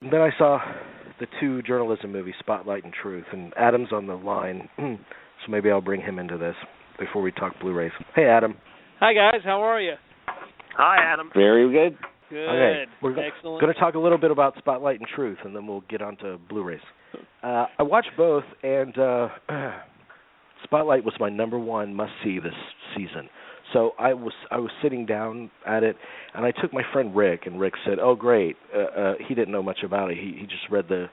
Then I saw the two journalism movies, Spotlight and Truth, and Adam's on the line, so maybe I'll bring him into this before we talk Blu-rays. Hey, Adam. Hi, guys. How are you? Hi, Adam. Very good. Good. Okay. We're Excellent. going to talk a little bit about Spotlight and Truth, and then we'll get on to Blu-rays. I watched both, and Spotlight was my number one must-see this season. So I was sitting down at it, and I took my friend Rick, and Rick said, "Oh, great." He didn't know much about it. He just read the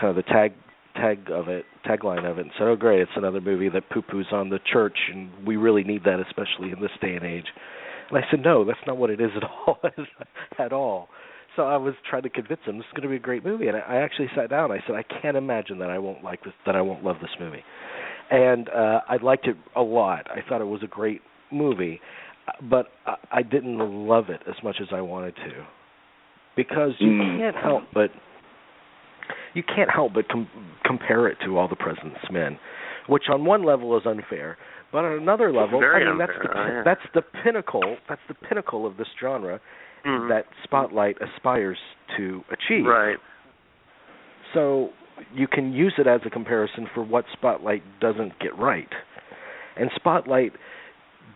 kind of the tagline of it, and said, "Oh, great, it's another movie that poo-poos on the church, and we really need that, especially in this day and age." And I said, "No, that's not what it is at all, at all." So I was trying to convince him this is going to be a great movie, and I actually sat down. And I said, "I can't imagine that I won't like this, that I won't love this movie," and I liked it a lot. I thought it was a great movie, but I didn't love it as much as I wanted to, because you can't help but compare it to All the President's Men, which on one level is unfair, but on another level, that's the pinnacle. That's the pinnacle of this genre that Spotlight aspires to achieve. Right. So you can use it as a comparison for what Spotlight doesn't get right, and Spotlight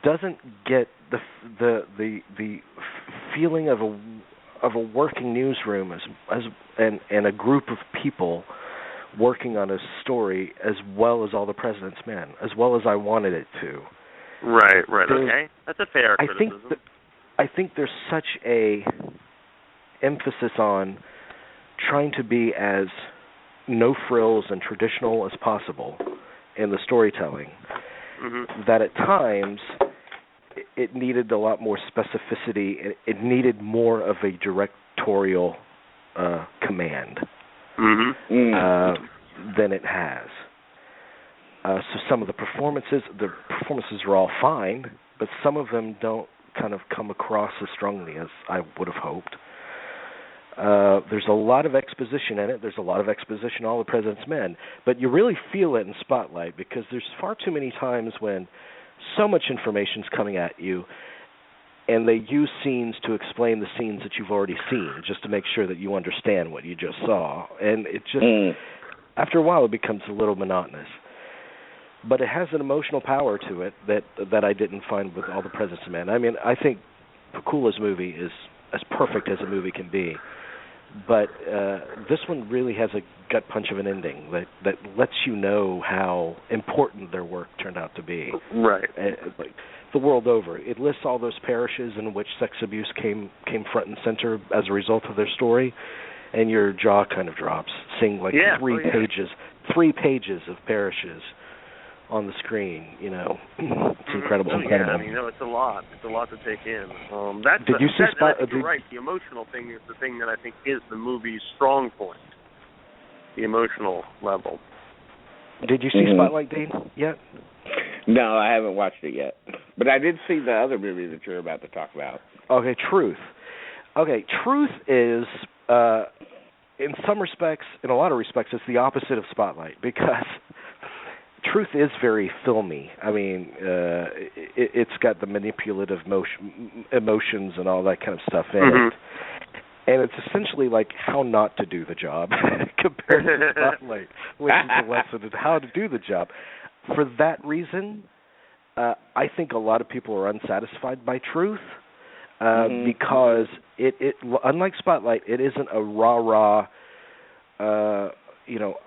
doesn't get the feeling of a working newsroom and a group of people working on a story as well as All the President's Men, as well as I wanted it to. Right. Okay, that's a fair criticism. I think there's such a emphasis on trying to be as no frills and traditional as possible in the storytelling, that at times it needed a lot more specificity. It needed more of a directorial command than it has. So some of the performances are all fine, but some of them don't kind of come across as strongly as I would have hoped. There's a lot of exposition in it. There's a lot of exposition in All the President's Men, but you really feel it in Spotlight because there's far too many times when so much information's coming at you, and they use scenes to explain the scenes that you've already seen, just to make sure that you understand what you just saw. And it just, after a while, it becomes a little monotonous. But it has an emotional power to it that I didn't find with All the President's Men. I mean, I think Pakula's movie is as perfect as a movie can be, but this one really has a gut punch of an ending that lets you know how important their work turned out to be. Right. Like the world over. It lists all those parishes in which sex abuse came front and center as a result of their story, and your jaw kind of drops, seeing like three pages of parishes on the screen. You know, it's incredible. Yeah, I mean, it's a lot. It's a lot to take in. Did you see you're right. The emotional thing is the thing that I think is the movie's strong point. The emotional level. Did you see Spotlight, Dean, yet? No, I haven't watched it yet. But I did see the other movie that you're about to talk about. Okay, Truth. Okay, Truth is, in some respects, in a lot of respects, it's the opposite of Spotlight, because Truth is very filmy. I mean, it's got the manipulative emotions and all that kind of stuff in it. And it's essentially like how not to do the job compared to Spotlight, which is a lesson in how to do the job. For that reason, I think a lot of people are unsatisfied by Truth because it unlike Spotlight, it isn't a rah-rah,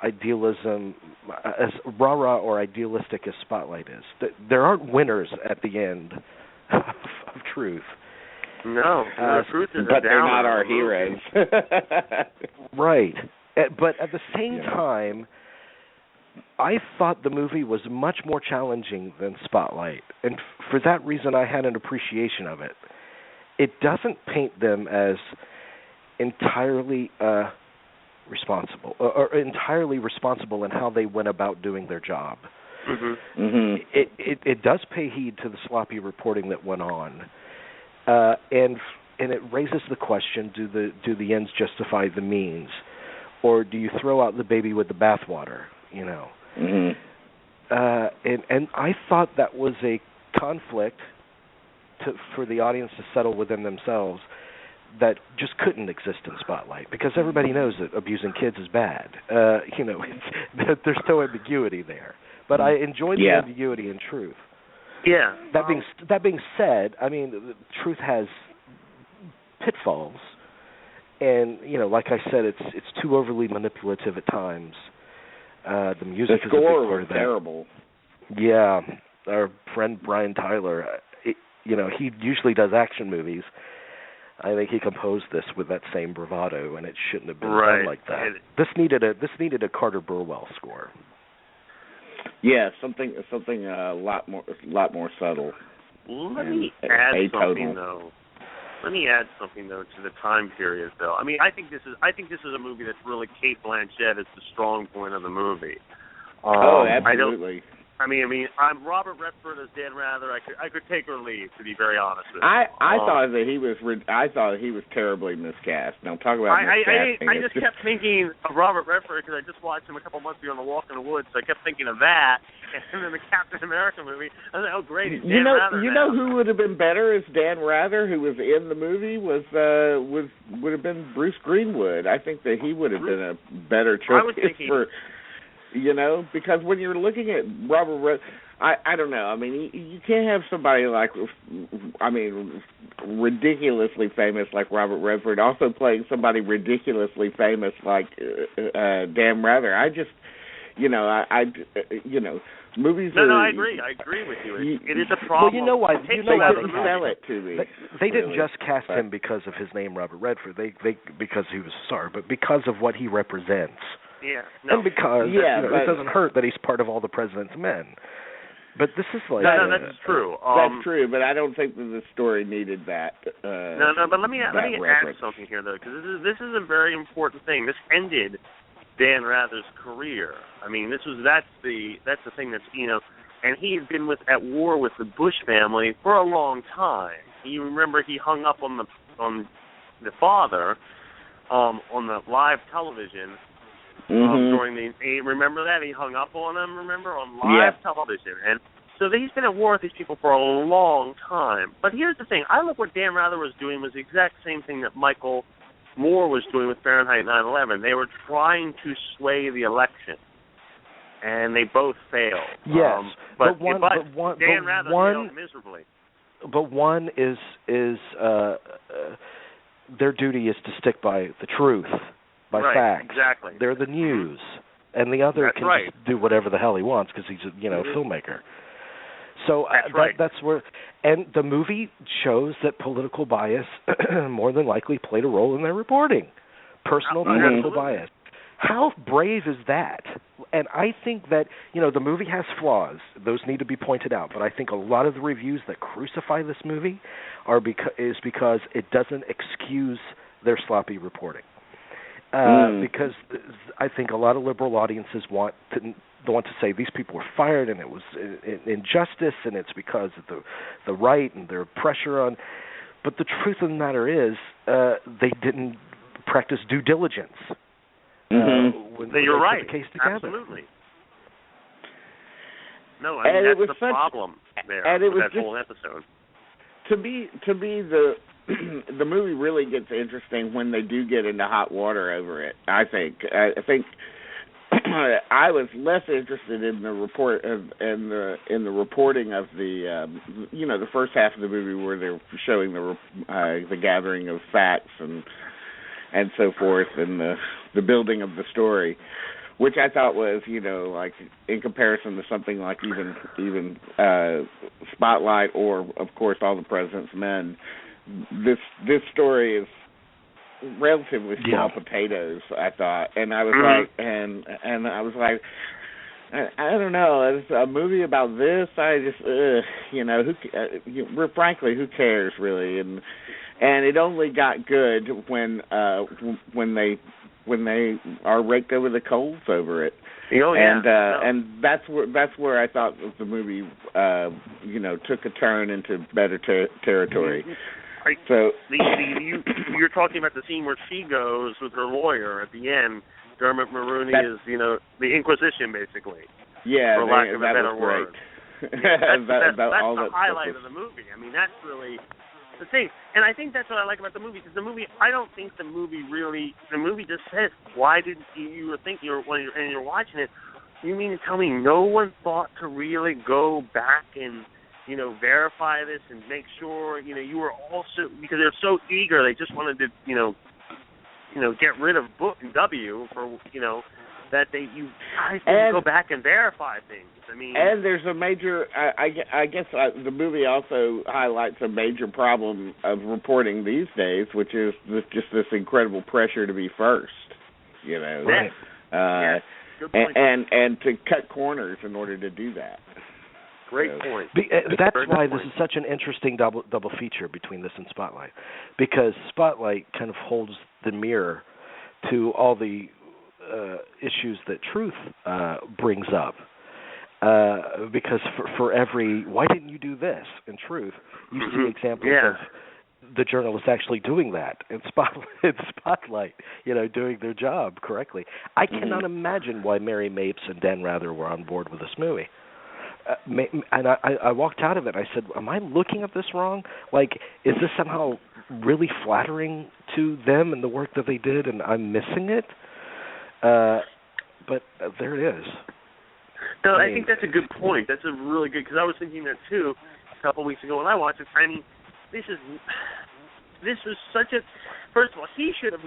idealism, as rah-rah or idealistic as Spotlight is. There aren't winners at the end of Truth. No, Truth is but they're not our heroes. Right. But at the same time, I thought the movie was much more challenging than Spotlight, and for that reason I had an appreciation of it. It doesn't paint them as entirely responsible or entirely responsible in how they went about doing their job. It does pay heed to the sloppy reporting that went on. And it raises the question: do the ends justify the means, or do you throw out the baby with the bathwater? You know. And I thought that was a conflict for the audience to settle within themselves. that just couldn't exist in Spotlight because everybody knows that abusing kids is bad. There's no ambiguity there. But I enjoy the ambiguity and truth. Yeah. That being said, I mean, truth has pitfalls, and like I said, it's too overly manipulative at times. The music is a big part of that. Terrible. Yeah, our friend Brian Tyler, he usually does action movies. I think he composed this with that same bravado, and it shouldn't have been done like that. This needed a Carter Burwell score. Yeah, something a lot more subtle. Let me add something though to the time period though. I mean, I think this is a movie that's really Cate Blanchett is the strong point of the movie. Absolutely. I'm Robert Redford as Dan Rather. I could take or leave, to be very honest with you. I thought he was terribly miscast. Now talk about miscasting. I just kept thinking of Robert Redford because I just watched him a couple months ago on The Walk in the Woods, so I kept thinking of that. And then the Captain America movie. I was like, oh great, it's Dan Rather. You know who would have been better as Dan Rather, who was in the movie, would have been Bruce Greenwood. I think that he would have been a better choice for. Because when you're looking at Robert Redford, I don't know. I mean, you can't have somebody ridiculously famous like Robert Redford also playing somebody ridiculously famous like Dan Rather. I just, movies. No, I agree. I agree with you. It is a problem. Well, you know why? They didn't sell it to me. They didn't just cast him because of his name, Robert Redford. They because he was a star, but because of what he represents. Yeah. No. And because it doesn't hurt that he's part of all the President's Men. But this is like that's true. That's true, but I don't think that the story needed that. But let me add something here though, because this is a very important thing. This ended Dan Rather's career. I mean, that's the thing that's and he had been at war with the Bush family for a long time. You remember he hung up on the father on the live television. During remember that he hung up on him. Remember on live television, and so he's been at war with these people for a long time. But here's the thing: I look what Dan Rather was doing was the exact same thing that Michael Moore was doing with Fahrenheit 9/11. They were trying to sway the election, and they both failed. Yes, but Dan Rather failed miserably. But one is their duty is to stick by the truth. By facts. Exactly. They're the news. And the other can just do whatever the hell he wants because he's a filmmaker. So that's where, and the movie shows that political bias more than likely played a role in their reporting. Personal political bias. How brave is that? And I think that, the movie has flaws. Those need to be pointed out. But I think a lot of the reviews that crucify this movie is because it doesn't excuse their sloppy reporting. Because I think a lot of liberal audiences want to say these people were fired and it was injustice and it's because of the right and their pressure on. But the truth of the matter is they didn't practice due diligence. When you're right. The case together. Absolutely. No, I mean that's the problem there with that whole episode. To me, the movie really gets interesting when they do get into hot water over it. I think I was less interested in the report in the reporting of the first half of the movie where they're showing the gathering of facts and so forth and the building of the story, which I thought was like in comparison to something like even Spotlight or of course All the President's Men. This story is relatively small potatoes, I thought, and I was like, and I was like, I don't know, it's a movie about this. I just, frankly, who cares really? And it only got good when they are raked over the coals over it. Oh, yeah. And that's where I thought the movie, took a turn into better territory. So you're talking about the scene where she goes with her lawyer at the end. Dermot Mulroney is, the Inquisition, basically. Yeah, for lack of a better word. That's That's the highlight of the movie. I mean, that's really the thing. And I think that's what I like about the movie, because I don't think the movie just says, why didn't you were thinking, when you're watching it, you mean to tell me no one thought to really go back and, verify this and make sure, you were also, because they're so eager, they just wanted to, get rid of W for, that you guys didn't go back and verify things. I mean, and there's a major. I guess the movie also highlights a major problem of reporting these days, which is just this incredible pressure to be first. Right. Good point. And to cut corners in order to do that. Great point. That's why this is such an interesting double feature between this and Spotlight, because Spotlight kind of holds the mirror to all the issues that Truth brings up. Because for every, why didn't you do this in Truth, you see examples of the journalists actually doing that in Spotlight, doing their job correctly. I cannot imagine why Mary Mapes and Dan Rather were on board with this movie. And I walked out of it. I said, am I looking at this wrong? Like, is this somehow really flattering to them and the work that they did, and I'm missing it? But there it is. No, I think that's a good point. That's a really good, because I was thinking that too a couple of weeks ago when I watched it. I mean, this was such a. First of all, he should have.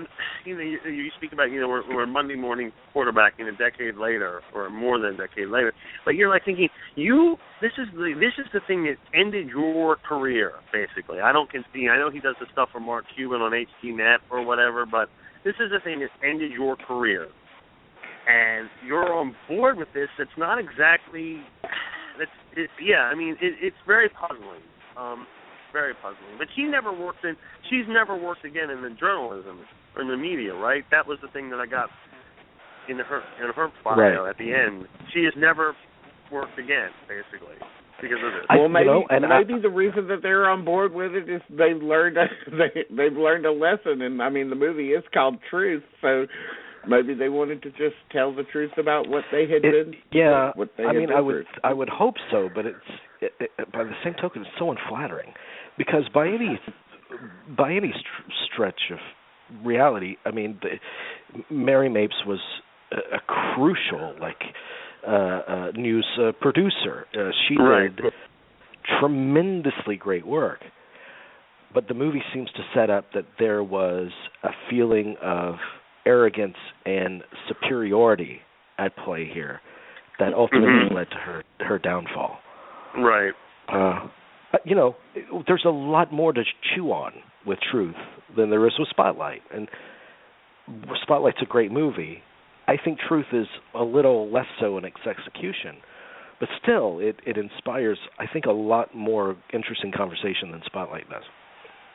You speak about we're a Monday morning quarterback a decade later, or more than a decade later. But you're like thinking, this is the thing that ended your career, basically. I know he does the stuff for Mark Cuban on HDNet or whatever, but this is the thing that ended your career. And you're on board with this. It's not exactly. It's very puzzling. Very puzzling. But she's never worked again in the journalism or in the media, right? That was the thing that I got in her bio at the end. She has never worked again, basically, because of this. Well, maybe the reason that they're on board with it is they've learned a lesson, and I mean the movie is called Truth, so maybe they wanted to just tell the truth about what they had been. Yeah, what they had been through. I would hope so, but by the same token, it's so unflattering, because by any stretch of reality, I mean, Mary Mapes was a crucial news producer. She did tremendously great work, but the movie seems to set up that there was a feeling of arrogance and superiority at play here that ultimately led to her downfall. Right. There's a lot more to chew on with Truth than there is with Spotlight. And Spotlight's a great movie. I think Truth is a little less so in its execution. But still, it inspires, I think, a lot more interesting conversation than Spotlight does.